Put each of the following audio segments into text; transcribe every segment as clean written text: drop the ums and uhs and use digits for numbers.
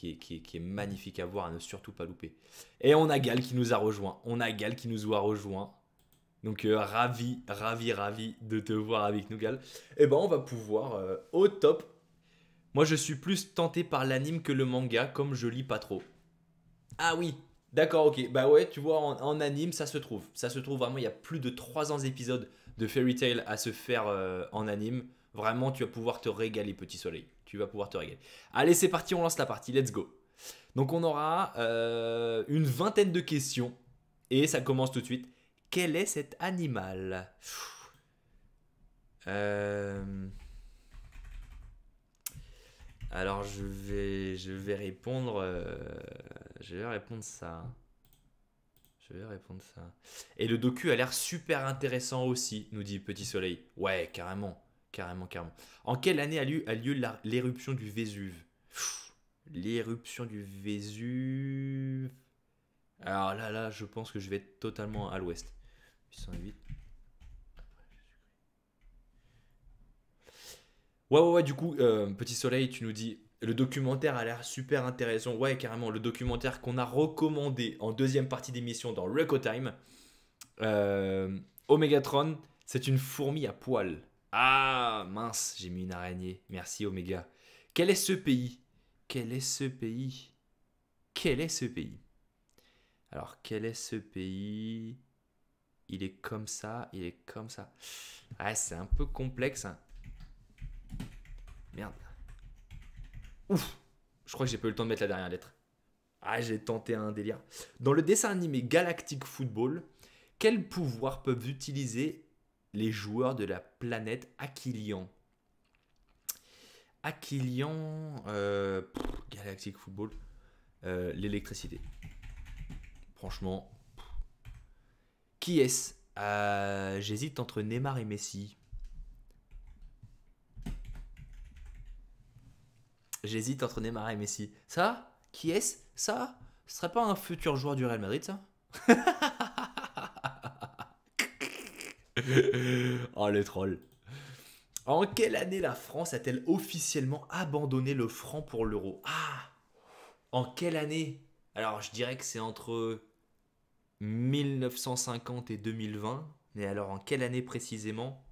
qui est magnifique à voir, à ne surtout pas louper. Et on a Gal qui nous a rejoint. On a Gal qui nous a rejoint. Donc ravi de te voir avec nous, Gal. Et ben on va pouvoir au top. Moi je suis plus tenté par l'anime que le manga, comme je lis pas trop. Ah oui, d'accord, ok. Bah ouais, tu vois, en anime, ça se trouve. Ça se trouve vraiment, il y a plus de 300 épisodes de Fairy Tail à se faire en anime. Vraiment, tu vas pouvoir te régaler, petit soleil. Tu vas pouvoir te régaler. Allez, c'est parti, on lance la partie. Let's go. Donc, on aura une vingtaine de questions. Et ça commence tout de suite. Quel est cet animal? Euh, Alors, je vais répondre. Je vais répondre ça. Je vais répondre ça. Et le docu a l'air super intéressant aussi, nous dit Petit Soleil. Ouais, carrément. Carrément, carrément. En quelle année a lieu l'éruption du Vésuve? L'éruption du Vésuve. Alors là, je pense que je vais être totalement à l'ouest. 808. Ouais, du coup, Petit Soleil, tu nous dis, le documentaire a l'air super intéressant. Ouais, carrément, le documentaire qu'on a recommandé en deuxième partie d'émission dans Reco Time. Omegatron, c'est une fourmi à poils. Ah, mince, j'ai mis une araignée. Merci, Omega. Quel est ce pays? Quel est ce pays? Quel est ce pays? Alors, quel est ce pays? Il est comme ça, il est comme ça. Ah, c'est un peu complexe, hein. Merde. Ouf, je crois que j'ai pas eu le temps de mettre la dernière lettre. Ah, j'ai tenté un délire. Dans le dessin animé Galactic Football, quels pouvoirs peuvent utiliser les joueurs de la planète Aquilian? Aquilian, Galactic Football, l'électricité. Franchement, qui est-ce? J'hésite entre Neymar et Messi. J'hésite entre Neymar et Messi. Ça? Qui est-ce? Ça? Ce serait pas un futur joueur du Real Madrid, ça? Oh, le troll. En quelle année la France a-t-elle officiellement abandonné le franc pour l'euro? Ah! En quelle année? Alors, je dirais que c'est entre 1950 et 2020. Mais alors, en quelle année précisément?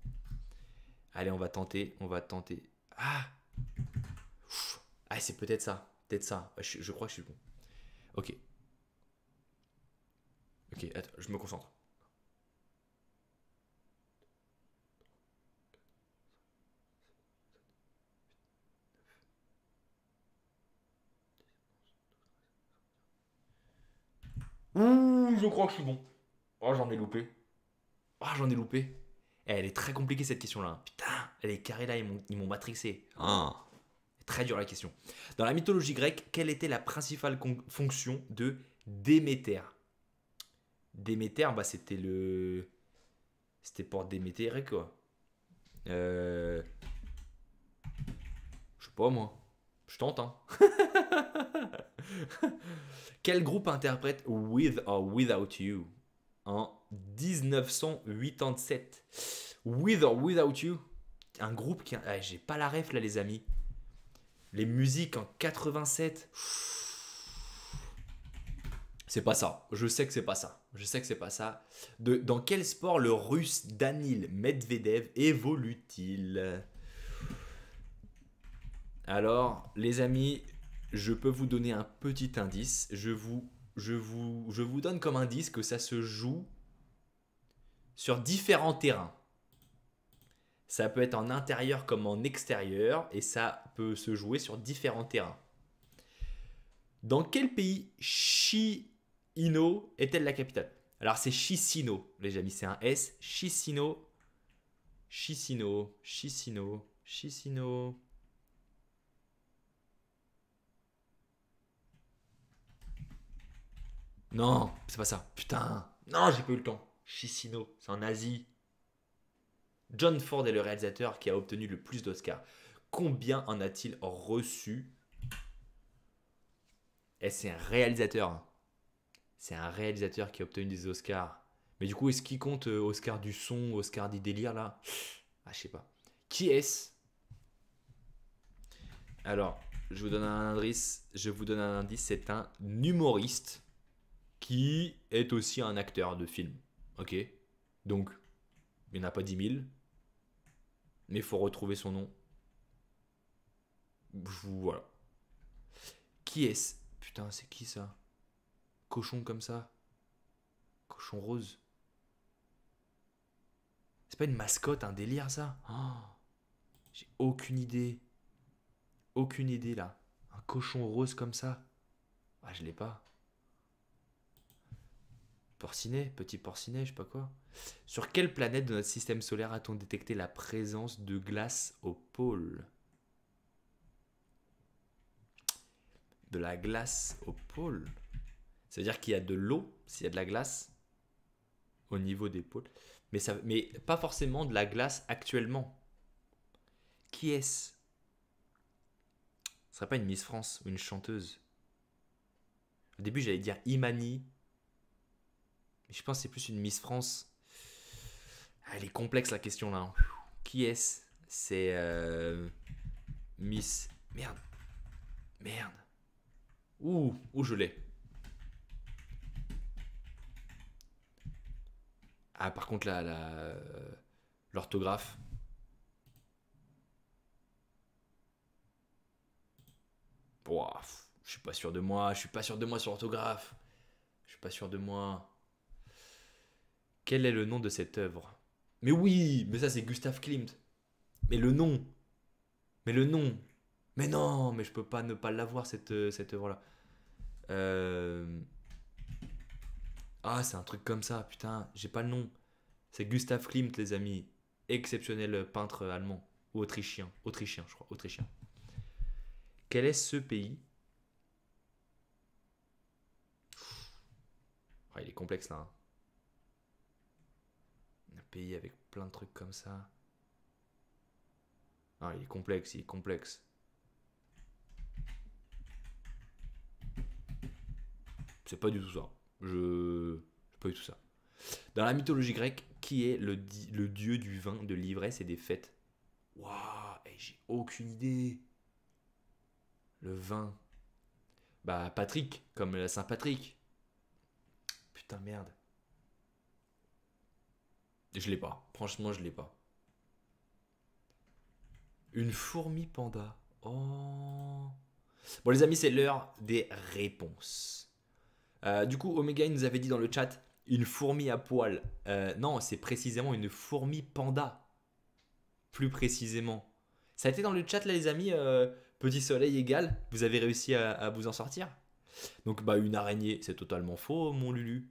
Allez, on va tenter, on va tenter. Ah! Ah, c'est peut-être ça. Peut-être ça. Je crois que je suis bon. Ok. Ok, attends, je me concentre. Ouh, je crois que je suis bon. Oh, j'en ai loupé. Oh, j'en ai loupé. Eh, elle est très compliquée cette question-là, hein. Putain, elle est carrée là, ils m'ont matrixé. Ah, très dur la question. Dans la mythologie grecque, quelle était la principale fonction de Déméter? Déméter, bah c'était le. C'était pour Déméter, quoi. Euh. Je sais pas moi. Je tente, hein. Quel groupe interprète With or Without You en 1987? With or Without You, un groupe qui. Ah, j'ai pas la ref là, les amis. Les musiques en 87. C'est pas ça. Je sais que c'est pas ça. Je sais que c'est pas ça. Dans quel sport le russe Danil Medvedev évolue-t-il? Alors, les amis, je peux vous donner un petit indice. Je vous donne comme indice que ça se joue sur différents terrains. Ça peut être en intérieur comme en extérieur et ça peut se jouer sur différents terrains. Dans quel pays Chisinau est-elle la capitale? Alors c'est Chisinau, les amis, c'est un S. Chisinau. Chisinau. Chisinau. Chisinau. Non, c'est pas ça. Putain. Non, j'ai pas eu le temps. Chisinau, c'est en Asie. John Ford est le réalisateur qui a obtenu le plus d'Oscars. Combien en a-t-il reçu? Et c'est un réalisateur, hein. C'est un réalisateur qui a obtenu des Oscars. Mais du coup, est-ce qu'il compte Oscar du son, Oscar des délires là? Ah, je sais pas. Qui est-ce? Alors, Je vous donne un indice. C'est un humoriste qui est aussi un acteur de film. Ok. Donc, il n'y en a pas 10 000. Mais il faut retrouver son nom. Voilà. Qui est-ce? Putain, c'est qui ça? Cochon comme ça? Cochon rose? C'est pas une mascotte, un délire ça? Oh, j'ai aucune idée. Aucune idée là. Un cochon rose comme ça? Ah, je l'ai pas. Porcinet, petit porcinet, je sais pas quoi. Sur quelle planète de notre système solaire a-t-on détecté la présence de glace au pôle? De la glace au pôle? Ça veut dire qu'il y a de l'eau, s'il y a de la glace au niveau des pôles. Mais pas forcément de la glace actuellement. Qui est-ce? Ce serait pas une Miss France ou une chanteuse? Au début, j'allais dire Imani. Mais je pense que c'est plus une Miss France. Ah, elle est complexe la question là, hein. Qui est-ce? C'est Miss. Merde. Merde. Ouh, je l'ai. Ah, par contre, l'orthographe. Ouah, je suis pas sûr de moi. Je suis pas sûr de moi sur l'orthographe. Je suis pas sûr de moi. Quel est le nom de cette œuvre? Mais oui, mais ça c'est Gustav Klimt. Mais le nom. Mais le nom. Mais non, mais je peux pas ne pas l'avoir cette œuvre-là. Euh, Ah, c'est un truc comme ça, putain, j'ai pas le nom. C'est Gustav Klimt, les amis. Exceptionnel peintre allemand. Ou autrichien. Autrichien, je crois. Autrichien. Quel est ce pays? Ah, il est complexe là, hein. Un pays avec plein de trucs comme ça. Ah, il est complexe, il est complexe. C'est pas du tout ça. C'est pas du tout ça. Dans la mythologie grecque, qui est le dieu du vin, de l'ivresse et des fêtes? Waouh, j'ai aucune idée. Le vin. Bah, Patrick, comme la Saint-Patrick. Putain, merde. Je l'ai pas. Franchement, je l'ai pas. Une fourmi panda. Oh. Bon, les amis, c'est l'heure des réponses. Du coup, Omega il nous avait dit dans le chat une fourmi à poil. Non, c'est précisément une fourmi panda. Plus précisément. Ça a été dans le chat, là, les amis. Petit soleil égal. Vous avez réussi à vous en sortir? Donc, bah, une araignée, c'est totalement faux, mon Lulu.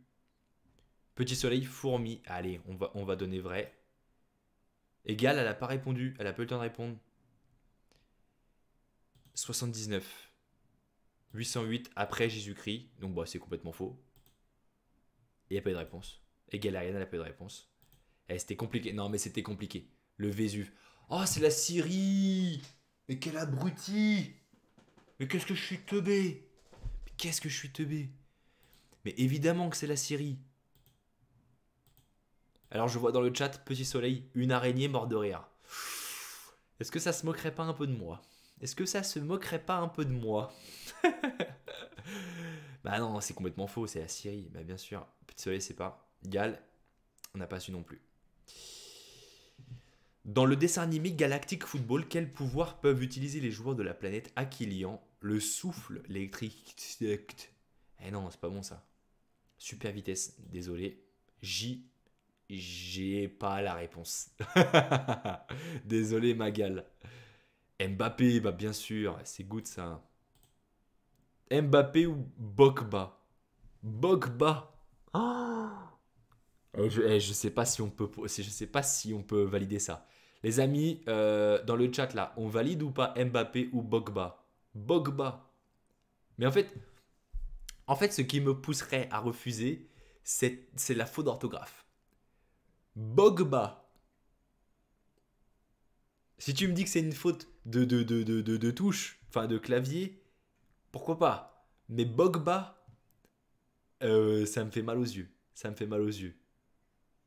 Petit soleil, fourmi. Allez, on va donner vrai. Égal, elle n'a pas répondu. Elle a pas eu le temps de répondre. 79. 808 après Jésus-Christ. Donc, bah, c'est complètement faux. Il n'y a pas eu de réponse. Égal, Ariane, elle n'a pas eu de réponse. C'était compliqué. Non, mais c'était compliqué. Le Vésuve. Oh, c'est la Syrie. Mais quel abruti. Mais qu'est-ce que je suis teubé. Mais qu'est-ce que je suis teubé. Mais évidemment que c'est la Syrie. Alors je vois dans le chat, petit soleil, une araignée morte de rire. Est-ce que ça se moquerait pas un peu de moi? Est-ce que ça se moquerait pas un peu de moi? Bah non, c'est complètement faux, c'est la Syrie. Bah bien sûr, petit soleil c'est pas. Gal, on n'a pas su non plus. Dans le dessin animé Galactic Football, quels pouvoirs peuvent utiliser les joueurs de la planète Aquilian? Le souffle, l'électrique. Eh non, c'est pas bon ça. Super vitesse, désolé. J'ai pas la réponse. Désolé Magal. Mbappé, bah bien sûr, c'est good ça. Mbappé ou Bogba? Bogba. Oh, je sais pas si on peut, je sais pas si on peut valider ça. Les amis, dans le chat là, on valide ou pas Mbappé ou Bogba? Bogba. Mais en fait, ce qui me pousserait à refuser, c'est la faute d'orthographe. Bogba. Si tu me dis que c'est une faute de touche, enfin de clavier, pourquoi pas? Mais Bogba, ça me fait mal aux yeux. Ça me fait mal aux yeux.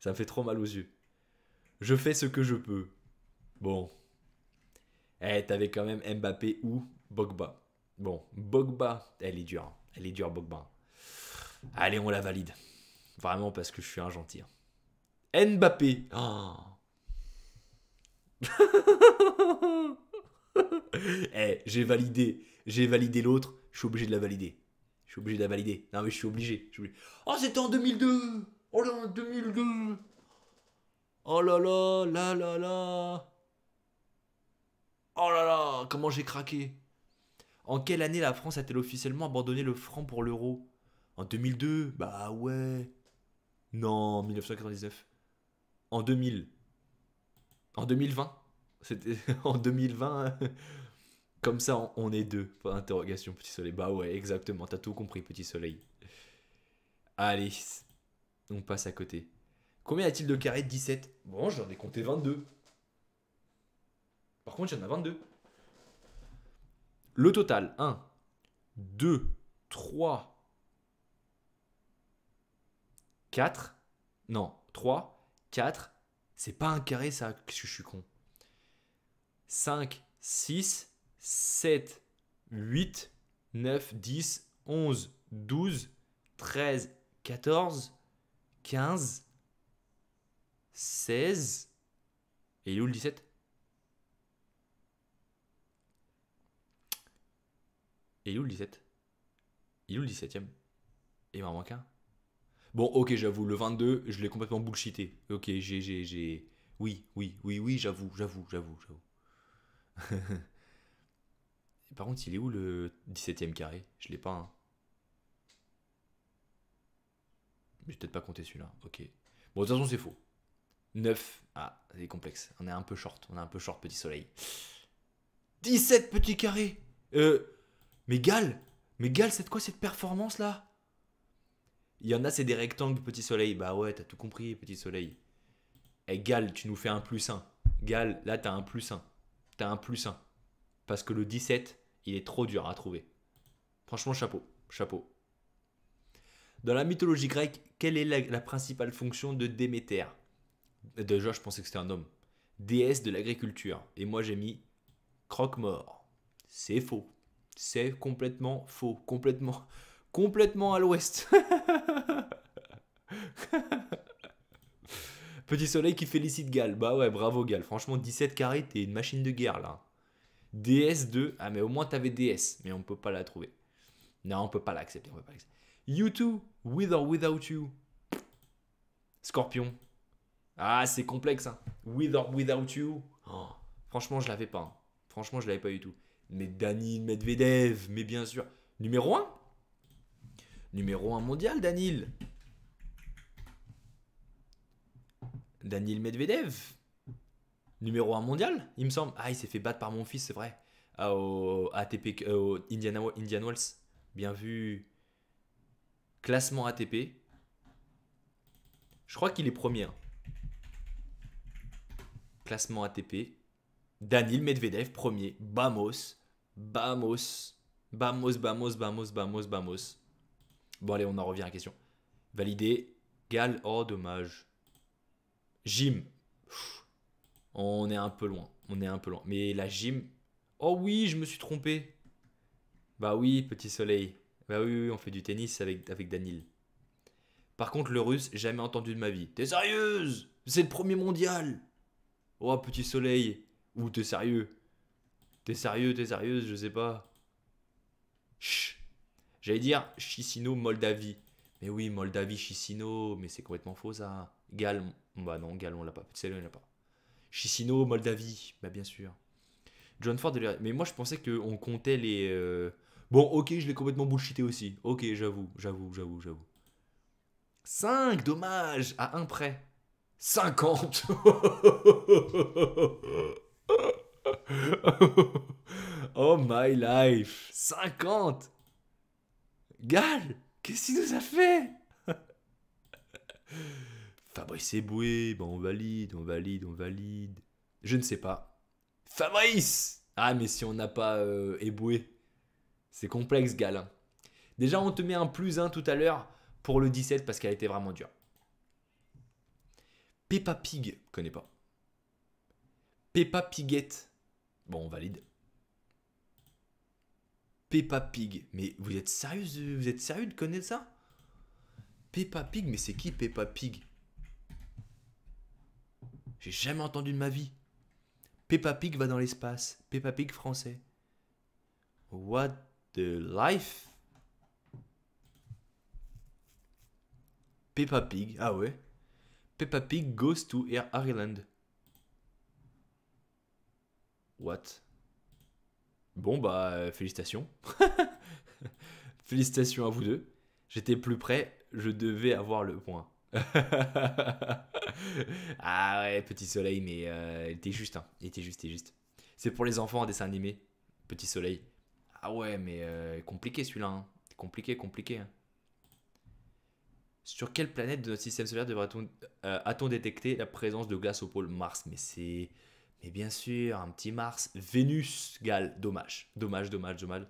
Ça me fait trop mal aux yeux. Je fais ce que je peux. Bon. T'avais quand même Mbappé ou Bogba. Bon, Bogba, elle est dure. Elle est dure, Bogba. Allez, on la valide. Vraiment parce que je suis un gentil. Mbappé. Oh. Eh, j'ai validé. J'ai validé l'autre. Je suis obligé de la valider. Je suis obligé de la valider. Non, mais je suis obligé. Oh, c'était en 2002. Oh là, en 2002. Oh là là, là là là. Oh là là, comment j'ai craqué. En quelle année la France a-t-elle officiellement abandonné le franc pour l'euro? En 2002? Bah ouais. Non, 1999. En 2000. En 2020. C'était en 2020. Comme ça, on est deux. Pas d'interrogation, petit soleil. Bah ouais, exactement. T'as tout compris, petit soleil. Allez, on passe à côté. Combien y a-t-il de carrés de 17? Bon, j'en ai compté 22. Par contre, il y en a 22. Le total, 1, 2, 3, 4. Non, 3, 4. C'est pas un carré, ça. Qu'est-ce que je suis con. 5, 6, 7, 8, 9, 10, 11, 12, 13, 14, 15, 16. Et il est où le 17? Et il est où le 17? Il est où le 17ème? Il m'en manque un. Bon, ok, j'avoue, le 22, je l'ai complètement bullshité. Ok, j'ai. Oui, oui, oui, oui, j'avoue. Par contre, il est où le 17ème carré? Je l'ai pas, hein. Mais j'ai peut-être pas compté celui-là. Ok. Bon, de toute façon, c'est faux. 9. Ah, c'est complexe. On est un peu short. On est un peu short, petit soleil. 17 petits carrés. Mais Gal. Mais Gal, c'est quoi cette performance là? Il y en a, c'est des rectangles, petit soleil. Bah ouais, t'as tout compris, petit soleil. Eh, Gal, tu nous fais un plus un. Gal, là, t'as un plus un. T'as un plus un. Parce que le 17, il est trop dur à trouver. Franchement, chapeau. Chapeau. Dans la mythologie grecque, quelle est la principale fonction de Déméter? Déjà, je pensais que c'était un homme. Déesse de l'agriculture. Et moi, j'ai mis croque-mort. C'est faux. C'est complètement faux. Complètement à l'ouest. Petit soleil qui félicite Gal. Bah ouais, bravo Gal. Franchement, 17 carrés, t'es une machine de guerre là. DS2. Ah, mais au moins t'avais DS. Mais on peut pas la trouver. Non, on peut pas l'accepter. U2, with or without you. Scorpion. Ah, c'est complexe, hein. With or without you. Oh, franchement, je l'avais pas, hein. Franchement, je l'avais pas du tout. Mais Danil Medvedev, mais bien sûr. Numéro un. Numéro un mondial, Danil. Danil Medvedev. Numéro un mondial, il me semble. Ah, il s'est fait battre par mon fils, c'est vrai. Ah, au ATP, au Indian Wells. Bien vu. Classement ATP. Je crois qu'il est premier, hein. Classement ATP. Danil Medvedev, premier. Vamos. Vamos. Vamos. Bon, allez, on en revient à la question. Validé. Gal. Oh, dommage. Gym. On est un peu loin. Mais la gym. Oh oui, je me suis trompé. Bah oui, petit soleil. Bah oui, on fait du tennis avec Danil. Par contre, le russe, jamais entendu de ma vie. T'es sérieuse? C'est le premier mondial. Oh, petit soleil. Ou t'es sérieux? T'es sérieuse, je sais pas. Chut. J'allais dire Chisinau, Moldavie. Mais oui, Moldavie, Chisinau. Mais c'est complètement faux ça. Galles. Bah non, Galles, on l'a pas. Petit soleil, on l'a pas. Chisinau, Moldavie. Bah bien sûr. John Ford, mais moi je pensais qu'on comptait les. Bon, ok, je l'ai complètement bullshité aussi. Ok, j'avoue. 5, dommage, à un près. 50. Oh my life. 50. Gal, qu'est-ce qu'il nous a fait? Fabrice Eboué, bon, on valide. Je ne sais pas. Fabrice. Ah, mais si on n'a pas Eboué, c'est complexe, Gal, hein. Déjà, on te met un plus 1 tout à l'heure pour le 17 parce qu'elle était vraiment dure. Peppa Pig, je connais pas. Peppa Piguette. Bon, on valide. Peppa Pig. Mais vous êtes sérieux de connaître ça? Peppa Pig, mais c'est qui Peppa Pig? J'ai jamais entendu de ma vie. Peppa Pig va dans l'espace. Peppa Pig français. What the life? Peppa Pig, ah ouais. Peppa Pig goes to Ireland. What? Bon bah félicitations. Félicitations à vous deux. J'étais plus près, je devais avoir le point. Ah ouais, Petit Soleil, mais il était juste, hein. Il était juste, il était juste. C'est pour les enfants en dessin animé, Petit Soleil. Ah ouais, mais compliqué celui-là, hein. Compliqué, compliqué, hein. Sur quelle planète de notre système solaire a-t-on détecté la présence de glace au pôle Mars? Mais c'est... Mais bien sûr, un petit Mars. Vénus, Gal, dommage. Dommage, dommage, dommage.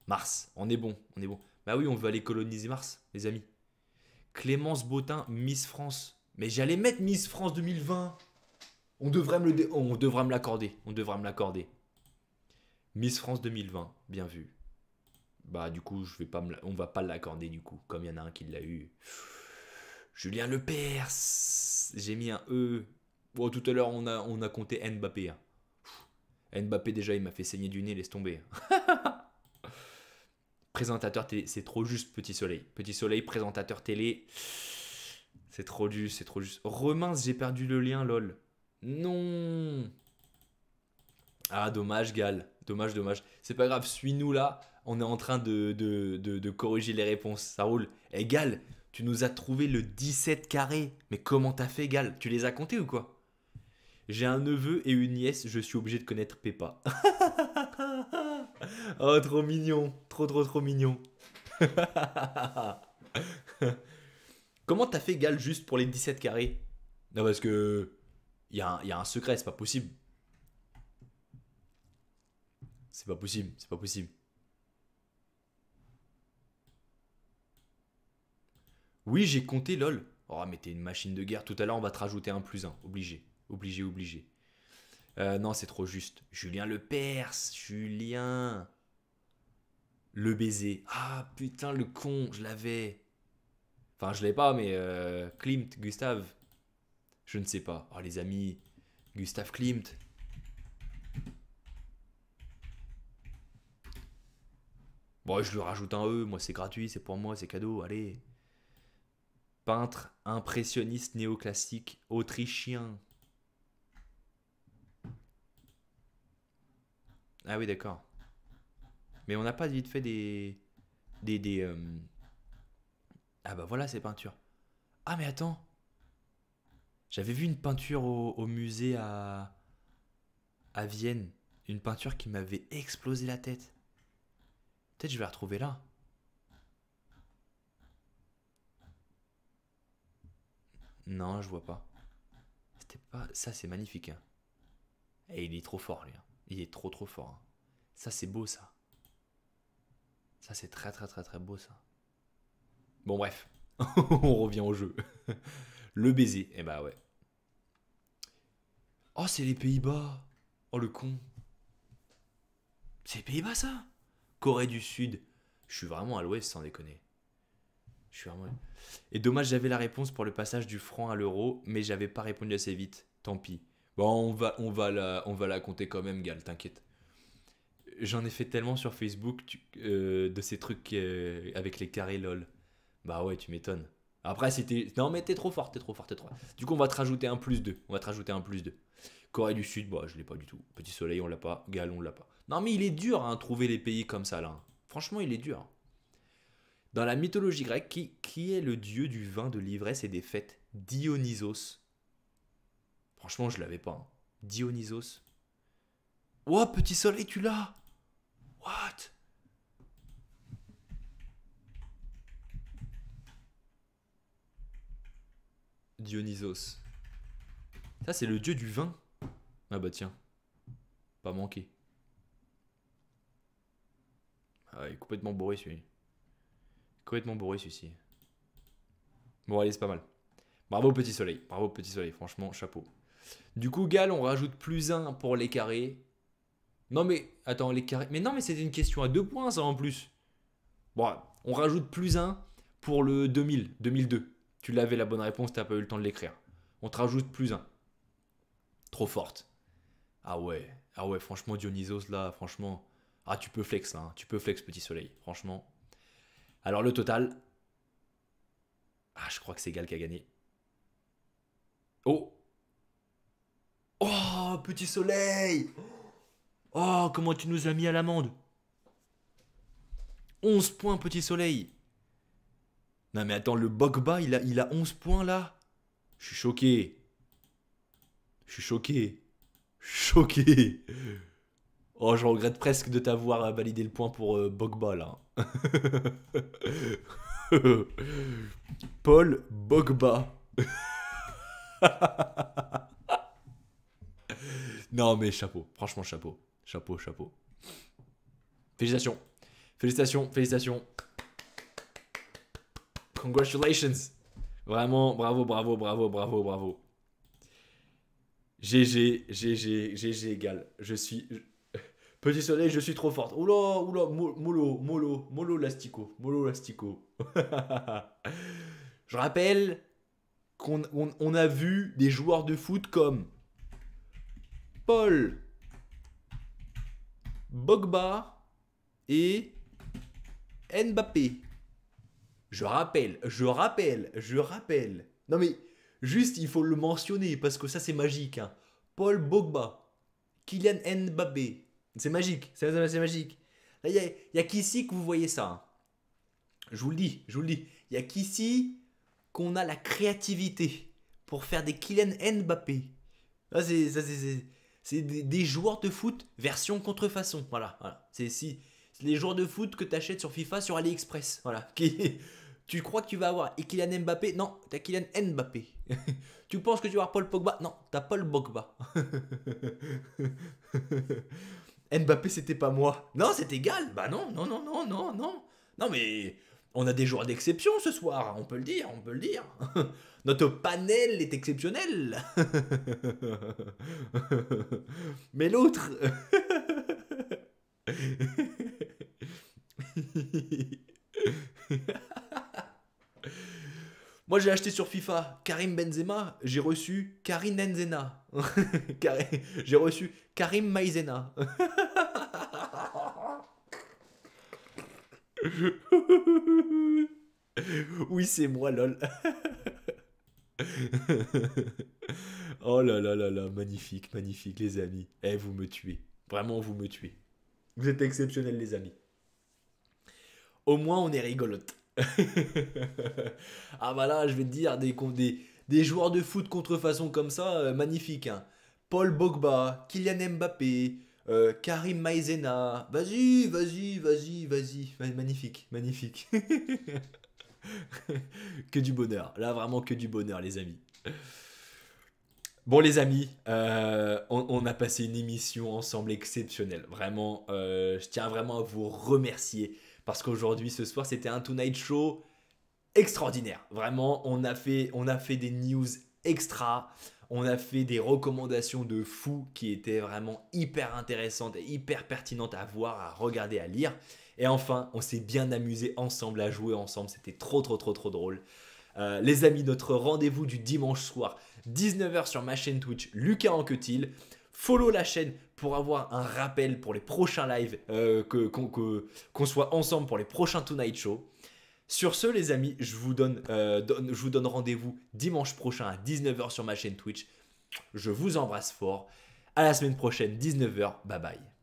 Mars, on est bon, on est bon. Bah oui, on veut aller coloniser Mars, les amis. Clémence Bottin, Miss France. Mais j'allais mettre Miss France 2020. On devrait me l'accorder. On devrait me l'accorder. Miss France 2020, bien vu. Bah du coup, on va pas l'accorder du coup, comme il y en a un qui l'a eu. Julien Lepers. J'ai mis un E. Bon, tout à l'heure, on a compté Mbappé, hein. Mbappé, déjà, il m'a fait saigner du nez, laisse tomber. Présentateur télé, c'est trop juste, Petit Soleil. Petit Soleil, présentateur télé. C'est trop juste, c'est trop juste. Remince, j'ai perdu le lien, lol. Non. Ah, dommage, Gal. Dommage, dommage. C'est pas grave, suis-nous là. On est en train de corriger les réponses. Ça roule. Eh, Gal, tu nous as trouvé le 17 carré. Mais comment t'as fait, Gal? Tu les as comptés ou quoi? J'ai un neveu et une nièce, je suis obligé de connaître Peppa. Oh, trop mignon. Trop, trop, trop mignon. Comment t'as fait, Gal, juste pour les 17 carrés? Non, parce que... Il y a un secret, c'est pas possible. C'est pas possible, c'est pas possible. Oui, j'ai compté, lol. Oh, mais t'es une machine de guerre. Tout à l'heure, on va te rajouter un plus un. Obligé. Obligé, obligé. Non, c'est trop juste. Julien Lepers. Julien. Le baiser. Ah, putain, le con. Je l'avais. Enfin, je l'avais pas, mais Klimt, Gustave. Je ne sais pas. Oh, les amis. Gustave Klimt. Bon, je lui rajoute un E. Moi, c'est gratuit. C'est pour moi. C'est cadeau. Allez. Peintre impressionniste néoclassique autrichien. Ah oui, d'accord. Mais on n'a pas vite fait des. Ah bah voilà ces peintures. Ah mais attends. J'avais vu une peinture au musée à Vienne. Une peinture qui m'avait explosé la tête. Peut-être je vais la retrouver là. Non, je vois pas. C'était pas. Ça, c'est magnifique, hein. Et il est trop fort, lui, hein. Il est trop trop fort, hein. Ça, c'est beau, ça. Ça, c'est très très très très beau, ça. Bon, bref. On revient au jeu. Le baiser. Eh bah ouais. Oh, c'est les Pays-Bas. Oh, le con. C'est les Pays-Bas, ça? Corée du Sud. Je suis vraiment à l'ouest, sans déconner. Je suis vraiment... Et dommage, j'avais la réponse pour le passage du franc à l'euro, mais j'avais pas répondu assez vite. Tant pis. Bon, on va la compter quand même, Gal, t'inquiète. J'en ai fait tellement sur Facebook de ces trucs avec les carrés lol. Bah ouais, tu m'étonnes. Après, c'était. Non, mais t'es trop fort, t'es trop fort, t'es trop fort. Du coup, on va te rajouter un plus 2. On va te rajouter un plus 2. Corée du Sud, bah, je l'ai pas du tout. Petit Soleil, on l'a pas. Gal, on l'a pas. Non, mais il est dur à trouver les pays comme ça, là. Franchement, il est dur. Dans la mythologie grecque, qui est le dieu du vin, de l'ivresse et des fêtes? Dionysos. Franchement, je l'avais pas, hein. Dionysos. Oh, Petit Soleil, tu l'as? What? Dionysos. Ça, c'est le dieu du vin. Ah bah tiens, pas manqué. Ah ouais, complètement bourré celui-ci. Complètement bourré celui-ci. Bon, allez, c'est pas mal. Bravo Petit Soleil. Bravo Petit Soleil. Franchement, chapeau. Du coup, Gal, on rajoute plus un pour les carrés. Non mais, attends, les carrés... Mais non, mais c'était une question à 2 points, ça, en plus. Bon, on rajoute plus un pour le 2000, 2002. Tu l'avais la bonne réponse, t'as pas eu le temps de l'écrire. On te rajoute plus un. Trop forte. Ah ouais, franchement, Dionysos, là, franchement... Ah, tu peux flex, là, hein. Tu peux flex, petit soleil, franchement. Alors, le total... Ah, je crois que c'est Gal qui a gagné. Oh! Oh, petit soleil! Oh, comment tu nous as mis à l'amende? 11 points, petit soleil. Non mais attends, le Bogba, il a 11 points là. Je suis choqué. Je suis choqué. Choqué. Oh, je regrette presque de t'avoir validé le point pour Bogba là. Paul Bogba. Non mais chapeau, franchement chapeau. Chapeau, chapeau. Félicitations. Félicitations, félicitations. Congratulations. Vraiment, bravo, bravo, bravo, bravo, bravo. GG, GG, GG égale. Je suis... Petit soleil, je suis trop forte. Oula, oula, mollo, mollo, mollo lastico, mollo lastico. Je rappelle qu'on a vu des joueurs de foot comme Paul Bogba et Mbappé. Je rappelle, je rappelle, je rappelle. Non mais, juste il faut le mentionner parce que ça c'est magique. Hein. Paul Bogba, Kylian Mbappé. C'est magique, c'est magique. Là, il y a qu'ici que vous voyez ça. Hein. Je vous le dis, je vous le dis. Il y a qu'ici qu'on a la créativité pour faire des Kylian Mbappé. Là, c'est des joueurs de foot version contrefaçon. Voilà, voilà. C'est les joueurs de foot que tu achètes sur FIFA sur AliExpress. Voilà. Tu crois que tu vas avoir Kylian Mbappé? Non, t'as Kylian Mbappé. Tu penses que tu vas avoir Paul Pogba? Non, t'as Paul Bogba. Mbappé, c'était pas moi. Non, c'est égal. Bah non, non, non, non, non, non. Non, mais on a des joueurs d'exception ce soir. On peut le dire, on peut le dire. Notre panel est exceptionnel. Mais l'autre... Moi j'ai acheté sur FIFA Karim Benzema, j'ai reçu Karim Benzema. J'ai reçu Karim Maizena. Oui, c'est moi, lol. Oh là là là là, magnifique, magnifique, les amis. Eh, vous me tuez. Vraiment, vous me tuez. Vous êtes exceptionnels, les amis. Au moins, on est rigolote. Ah bah là, je vais te dire, des joueurs de foot contrefaçon comme ça, magnifique. Hein. Paul Bogba, Kylian Mbappé, Karim Maizena. Vas-y, vas-y, vas-y, vas-y. Magnifique, magnifique. Que du bonheur. Là, vraiment que du bonheur, les amis. Bon, les amis, on a passé une émission ensemble exceptionnelle. Vraiment, je tiens vraiment à vous remercier. Parce qu'aujourd'hui, ce soir, c'était un Tonight Show extraordinaire. Vraiment, on a fait des news extra. On a fait des recommandations de fou qui étaient vraiment hyper intéressantes et hyper pertinentes à voir, à regarder, à lire. Et enfin, on s'est bien amusé ensemble à jouer ensemble. C'était trop, trop, trop, trop drôle. Les amis, notre rendez-vous du dimanche soir, 19h sur ma chaîne Twitch, Lucas Anquetil. Follow la chaîne pour avoir un rappel pour les prochains lives, qu'on soit ensemble pour les prochains Tonight Show. Sur ce, les amis, je vous donne rendez-vous dimanche prochain à 19h sur ma chaîne Twitch. Je vous embrasse fort. À la semaine prochaine, 19h. Bye bye.